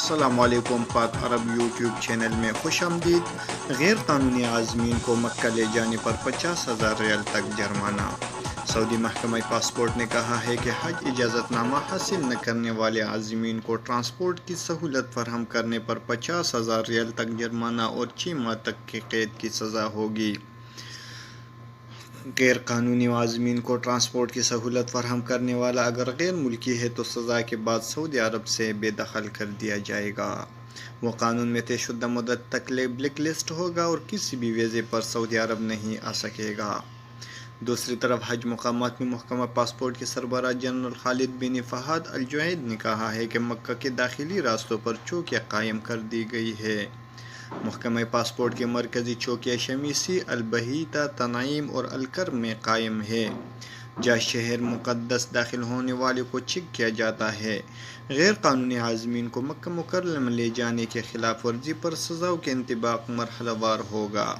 السلام علیکم، پاک عرب یوٹیوب چینل میں خوش آمدید۔ غیر قانونی عازمین کو مکہ لے جانے پر 50,000 ریال تک جرمانہ۔ سعودی محکمہ پاسپورٹ نے کہا ہے کہ حج اجازت نامہ حاصل نہ کرنے والے عازمین کو ٹرانسپورٹ کی سہولت فراہم کرنے پر 50,000 ریال تک جرمانہ اور 6 ماہ تک کی قید کی سزا ہوگی۔ غیر قانونی عازمین کو ٹرانسپورٹ کی سہولت فراہم کرنے والا اگر غیر ملکی ہے تو سزا کے بعد سعودی عرب سے بے دخل کر دیا جائے گا۔ وہ قانون میں طے شدہ مدت تک بلیک لسٹ ہوگا اور کسی بھی ویزے پر سعودی عرب نہیں آ سکے گا۔ دوسری طرف حج مقامات میں محکمہ پاسپورٹ کے سربراہ جنرل خالد بن فہد الجوید نے کہا ہے کہ مکہ کے داخلی راستوں پر چوکیاں قائم کر دی گئی ہے۔ محکمہ پاسپورٹ کے مرکزی چوکیاں شمیسی، البحیرہ، تنعیم اور الکرم میں قائم ہے، جہاں شہر مقدس داخل ہونے والے کو چیک کیا جاتا ہے۔ غیر قانونی عازمین کو مکہ مکرمہ لے جانے کی خلاف ورزی پر سزاؤں کا انطباق مرحلہ وار ہوگا۔